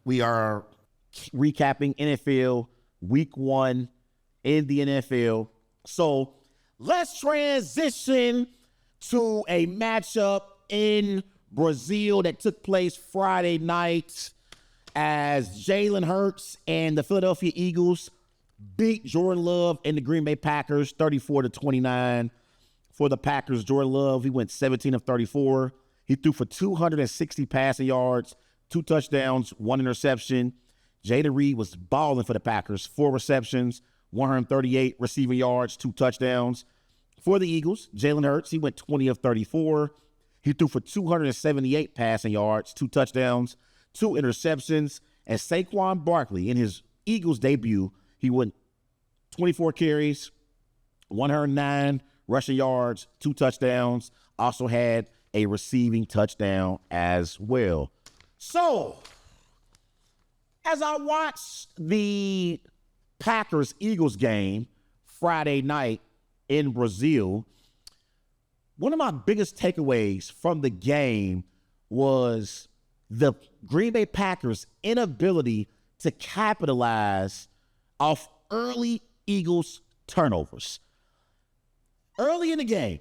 We are recapping NFL Week 1 in the NFL. So let's transition to a matchup in Brazil that took place Friday night as Jalen Hurts and the Philadelphia Eagles beat Jordan Love and the Green Bay Packers 34-29. For the Packers, Jordan Love, he went 17 of 34. He threw for 260 passing yards, 2 touchdowns, 1 interception. Jada Reed was balling for the Packers, 4 receptions, 138 receiving yards, 2 touchdowns. For the Eagles, Jalen Hurts, he went 20 of 34. He threw for 278 passing yards, 2 touchdowns, 2 interceptions. And Saquon Barkley, in his Eagles debut, he went 24 carries, 109 rushing yards, 2 touchdowns, also had a receiving touchdown as well. So, as I watched the Packers-Eagles game Friday night in Brazil, one of my biggest takeaways from the game was the Green Bay Packers' inability to capitalize off early Eagles turnovers. Early in the game,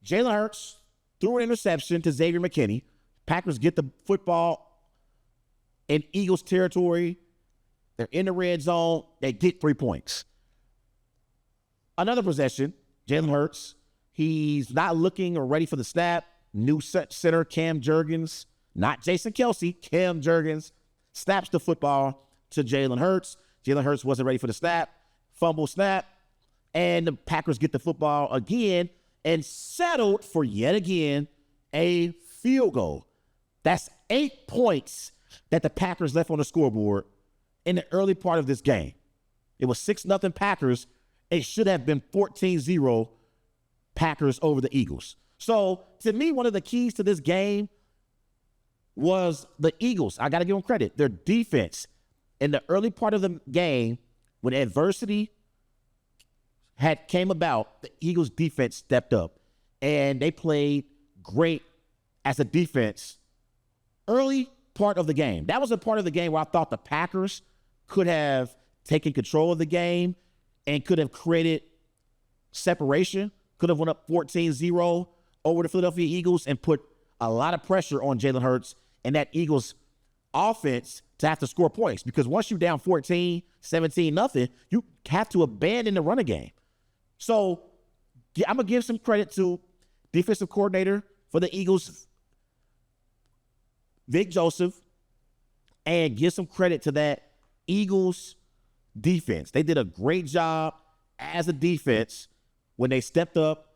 Jalen Hurts threw an interception to Xavier McKinney. Packers get the football in Eagles territory. They're in the red zone. They get 3 points. Another possession, Jalen Hurts. He's not looking or ready for the snap. New center, Cam Jurgens, not Jason Kelce, Cam Jurgens, snaps the football to Jalen Hurts. Jalen Hurts wasn't ready for the snap. Fumble snap. And the Packers get the football again and settled for yet again a field goal. That's 8 points that the Packers left on the scoreboard in the early part of this game. It was 6-0 Packers. It should have been 14-0 Packers over the Eagles. So, to me, one of the keys to this game was the Eagles. I got to give them credit. Their defense in the early part of the game, when adversity came about, the Eagles defense stepped up and they played great as a defense early part of the game. That was a part of the game where I thought the Packers could have taken control of the game and could have created separation, could have went up 14-0 over the Philadelphia Eagles and put a lot of pressure on Jalen Hurts and that Eagles offense to have to score points, because once you're down 14, 17-0, you have to abandon the running game. So I'm going to give some credit to defensive coordinator for the Eagles, Vic Joseph, and give some credit to that Eagles defense. They did a great job as a defense when they stepped up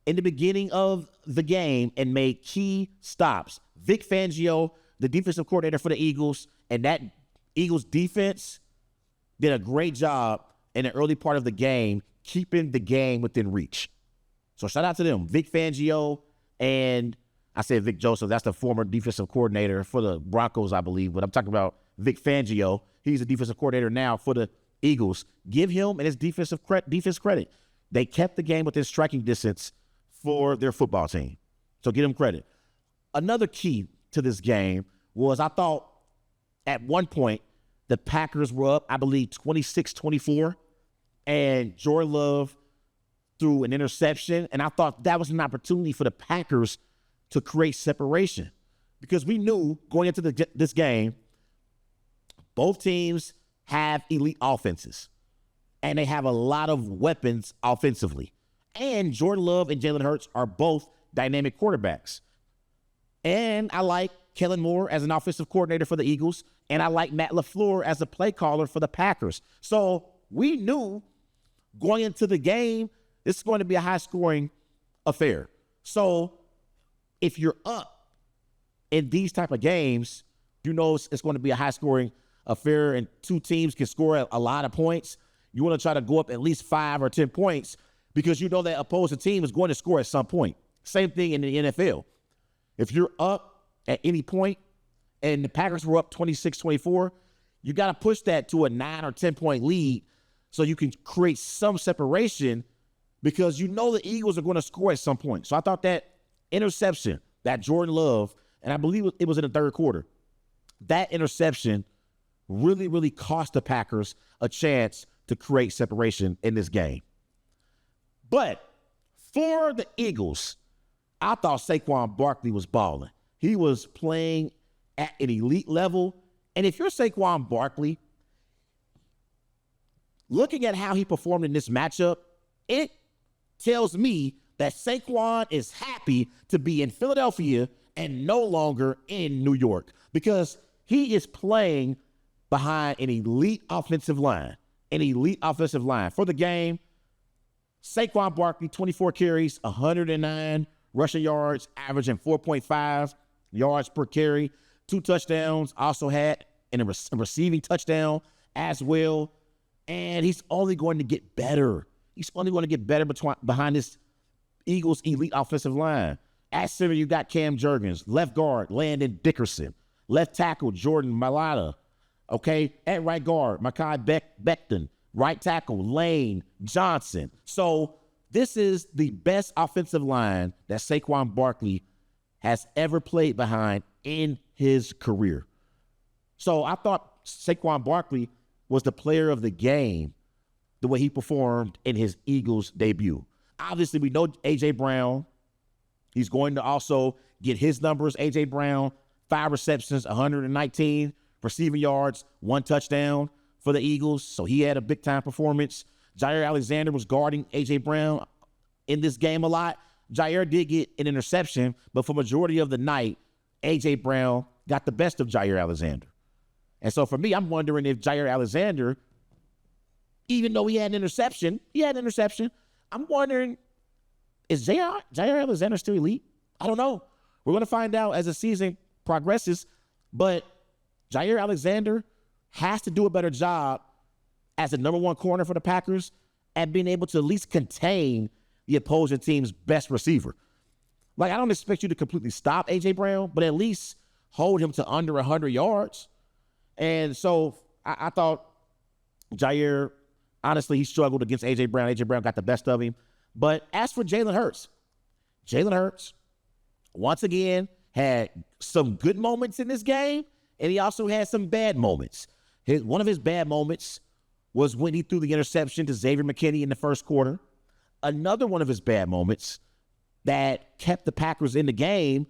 in the beginning of the game and made key stops. Vic Fangio, the defensive coordinator for the Eagles, and that Eagles defense did a great job in the early part of the game, keeping the game within reach. So shout out to them. Vic Fangio, and I said Vic Joseph, that's the former defensive coordinator for the Broncos, I believe, but I'm talking about Vic Fangio. He's the defensive coordinator now for the Eagles. Give him and his defense credit. They kept the game within striking distance for their football team. So give them credit. Another key to this game was I thought at one point the Packers were up, I believe, 26-24, and Jordan Love threw an interception, and I thought that was an opportunity for the Packers to create separation, because we knew going into this game, both teams have elite offenses, and they have a lot of weapons offensively. And Jordan Love and Jalen Hurts are both dynamic quarterbacks. And I like Kellen Moore as an offensive coordinator for the Eagles, and I like Matt LaFleur as a play caller for the Packers. So we knew going into the game, this is going to be a high-scoring affair. So if you're up in these type of games, you know it's going to be a high-scoring affair and two teams can score a lot of points. You want to try to go up at least 5 or 10 points because you know that opposing team is going to score at some point. Same thing in the NFL. If you're up at any point and the Packers were up 26-24, you got to push that to a 9 or 10-point lead so you can create some separation because you know the Eagles are going to score at some point. So I thought that interception, that Jordan Love, and I believe it was in the third quarter, that interception really, really cost the Packers a chance to create separation in this game. But for the Eagles, I thought Saquon Barkley was balling. He was playing at an elite level. And if you're Saquon Barkley, looking at how he performed in this matchup, it tells me that Saquon is happy to be in Philadelphia and no longer in New York, because he is playing behind an elite offensive line. For the game, Saquon Barkley, 24 carries, 109 rushing yards, averaging 4.5 yards per carry, 2 touchdowns, also had a receiving touchdown as well. And he's only going to get better. Behind this Eagles elite offensive line. At center, you got Cam Jurgens. Left guard, Landon Dickerson. Left tackle, Jordan Mailata. Okay, at right guard, Mekhi Becton. Right tackle, Lane Johnson. So this is the best offensive line that Saquon Barkley has ever played behind in his career. So I thought Saquon Barkley was the player of the game the way he performed in his Eagles debut. Obviously, we know A.J. Brown. He's going to also get his numbers. A.J. Brown, 5 receptions, 119 receiving yards, 1 touchdown for the Eagles. So he had a big-time performance. Jaire Alexander was guarding A.J. Brown in this game a lot. Jaire did get an interception, but for majority of the night, A.J. Brown got the best of Jaire Alexander. And so for me, I'm wondering if Jaire Alexander, even though he had an interception, I'm wondering, is Jaire Alexander still elite? I don't know. We're going to find out as the season progresses, but Jaire Alexander has to do a better job as the number 1 corner for the Packers at being able to at least contain the opposing team's best receiver. Like, I don't expect you to completely stop A.J. Brown, but at least hold him to under 100 yards. And so I thought Jaire, honestly, he struggled against A.J. Brown. A.J. Brown got the best of him. But as for Jalen Hurts, once again, had some good moments in this game, and he also had some bad moments. One of his bad moments was when he threw the interception to Xavier McKinney in the first quarter. Another one of his bad moments that kept the Packers in the game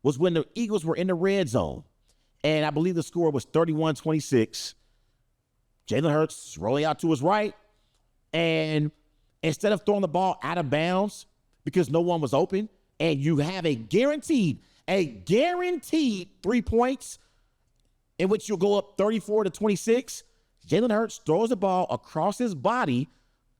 was when the Eagles were in the red zone. And I believe the score was 31-26. Jalen Hurts rolling out to his right. And instead of throwing the ball out of bounds because no one was open, and you have a guaranteed 3 points in which you'll go up 34-26, Jalen Hurts throws the ball across his body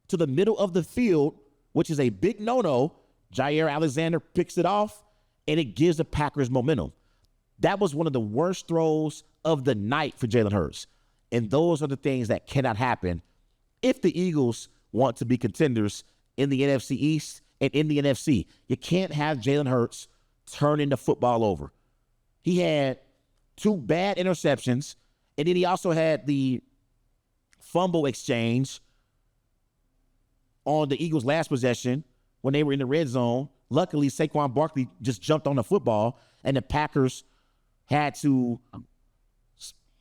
to the middle of the field, which is a big no-no. Jaire Alexander picks it off, and it gives the Packers momentum. That was one of the worst throws of the night for Jalen Hurts. And those are the things that cannot happen if the Eagles want to be contenders in the NFC East and in the NFC. You can't have Jalen Hurts turning the football over. He had 2 bad interceptions, and then he also had the fumble exchange on the Eagles' last possession when they were in the red zone. Luckily, Saquon Barkley just jumped on the football, and the Packers had to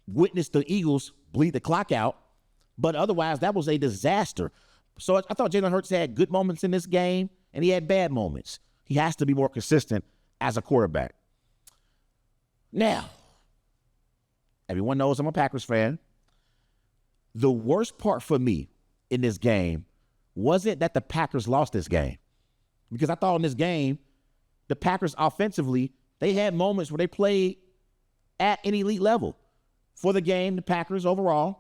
witness the Eagles bleed the clock out. But otherwise, that was a disaster. So I thought Jalen Hurts had good moments in this game, and he had bad moments. He has to be more consistent as a quarterback. Now, everyone knows I'm a Packers fan. The worst part for me in this game wasn't that the Packers lost this game, because I thought in this game, the Packers offensively, they had moments where they played at an elite level. For the game, the Packers overall,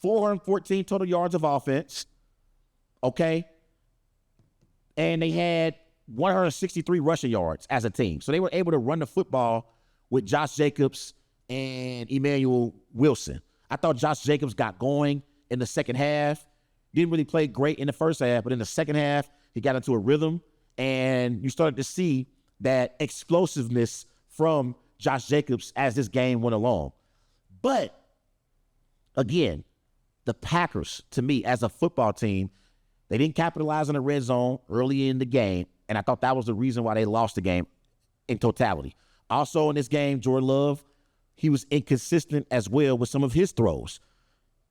414 total yards of offense, okay? And they had 163 rushing yards as a team. So they were able to run the football with Josh Jacobs and Emmanuel Wilson. I thought Josh Jacobs got going in the second half. Didn't really play great in the first half, but in the second half, he got into a rhythm, and you started to see that explosiveness from Josh Jacobs as this game went along. But, again, the Packers, to me, as a football team, they didn't capitalize on the red zone early in the game, and I thought that was the reason why they lost the game in totality. Also in this game, Jordan Love he was inconsistent as well with some of his throws.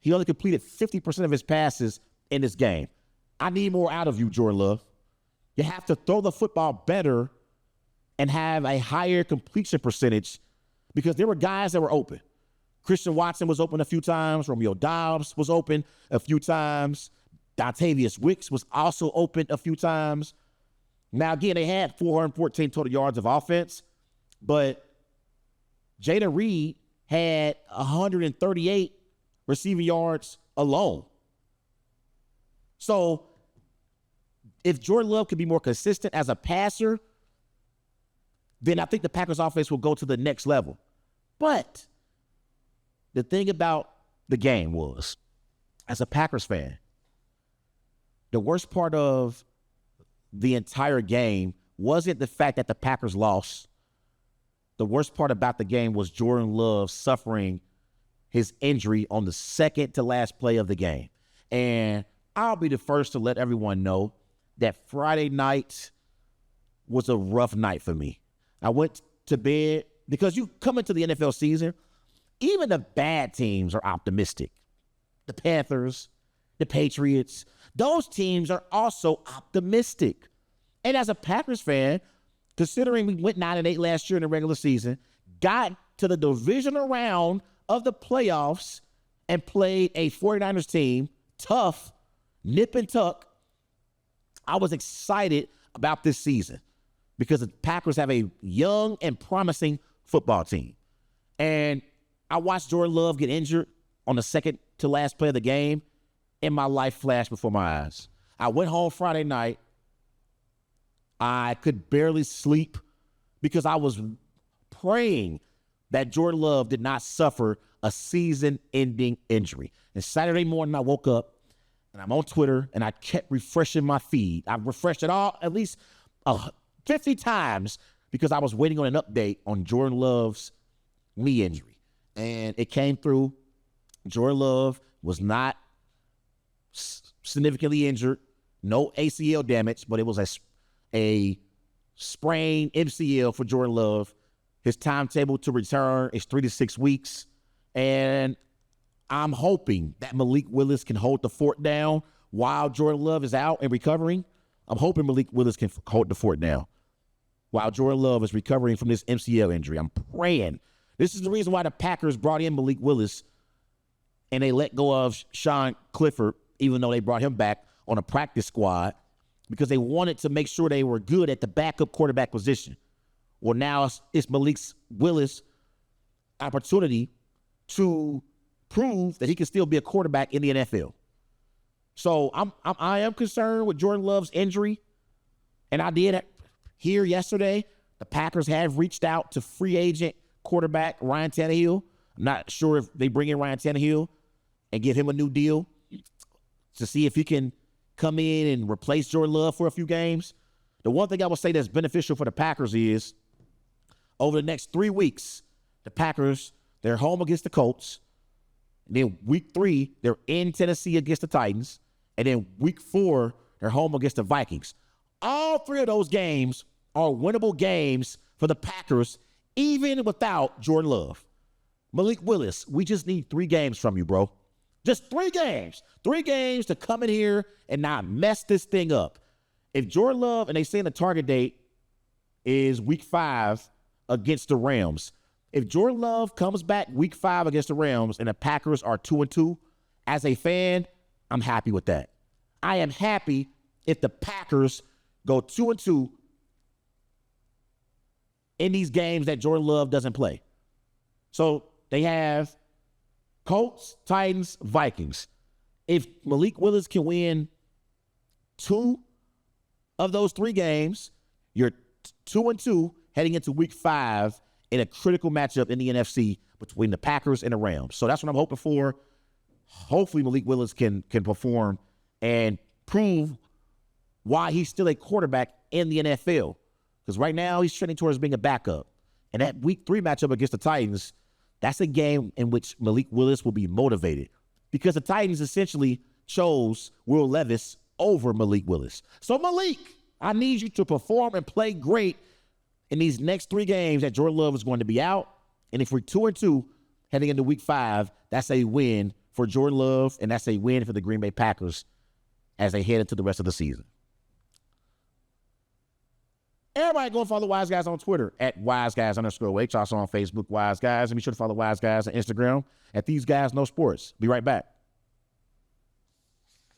He only completed 50% of his passes in this game. I need more out of you, Jordan Love. You have to throw the football better and have a higher completion percentage because there were guys that were open. Christian Watson was open a few times. Romeo Doubs was open a few times. Dontavius Wicks was also open a few times. Now, again, they had 414 total yards of offense, but Jada Reed had 138 receiving yards alone. So if Jordan Love could be more consistent as a passer, then I think the Packers offense will go to the next level. But the thing about the game was, as a Packers fan, the worst part of the entire game wasn't the fact that the Packers lost. The worst part about the game was Jordan Love suffering his injury on the second to last play of the game. And I'll be the first to let everyone know that Friday night was a rough night for me. I went to bed because you come into the NFL season, even the bad teams are optimistic. The Panthers, the Patriots, those teams are also optimistic. And as a Packers fan, considering we went 9-8 last year in the regular season, got to the divisional round of the playoffs and played a 49ers team, tough, nip and tuck, I was excited about this season because the Packers have a young and promising football team. And I watched Jordan Love get injured on the second to last play of the game, and my life flashed before my eyes. I went home Friday night. I could barely sleep because I was praying that Jordan Love did not suffer a season-ending injury. And Saturday morning, I woke up, and I'm on Twitter, and I kept refreshing my feed. I refreshed it all at least 50 times because I was waiting on an update on Jordan Love's knee injury. And it came through. Jordan Love was not significantly injured, no ACL damage, but it was a sprained MCL for Jordan Love. His timetable to return is 3 to 6 weeks. And I'm hoping that Malik Willis can hold the fort down while Jordan Love is out and recovering. I'm hoping Malik Willis can hold the fort down while Jordan Love is recovering from this MCL injury. I'm praying. This is the reason why the Packers brought in Malik Willis and they let go of Sean Clifford, even though they brought him back on a practice squad, because they wanted to make sure they were good at the backup quarterback position. Well, now it's Malik Willis' opportunity to prove that he can still be a quarterback in the NFL. So I am concerned with Jordan Love's injury, and I did hear yesterday the Packers have reached out to free agent quarterback Ryan Tannehill. I'm not sure if they bring in Ryan Tannehill and give him a new deal to see if he can come in and replace Jordan Love for a few games. The one thing I will say that's beneficial for the Packers is over the next 3 weeks, the Packers, they're home against the Colts. And then week 3, they're in Tennessee against the Titans. And then week 4, they're home against the Vikings. All 3 of those games are winnable games for the Packers, even without Jordan Love. Malik Willis, we just need 3 games from you, bro. Just 3 games. 3 games to come in here and not mess this thing up. If Jordan Love, and they say the target date is week 5 against the Rams. If Jordan Love comes back week 5 against the Rams and the Packers are 2-2, as a fan, I'm happy with that. I am happy if the Packers go 2-2 in these games that Jordan Love doesn't play. So they have Colts, Titans, Vikings. If Malik Willis can win 2 of those 3 games, you're 2-2 heading into week 5 in a critical matchup in the NFC between the Packers and the Rams. So that's what I'm hoping for. Hopefully Malik Willis can perform and prove why he's still a quarterback in the NFL. Because right now he's trending towards being a backup. And that week 3 matchup against the Titans, that's a game in which Malik Willis will be motivated because the Titans essentially chose Will Levis over Malik Willis. So Malik, I need you to perform and play great in these next 3 games that Jordan Love is going to be out. And if we're 2-2 heading into week 5, that's a win for Jordan Love, and that's a win for the Green Bay Packers as they head into the rest of the season. Everybody go and follow Wise Guys on Twitter at WiseGuys_H. Also on Facebook, Wise Guys. And be sure to follow Wise Guys on Instagram at These Guys Know Sports. Be right back.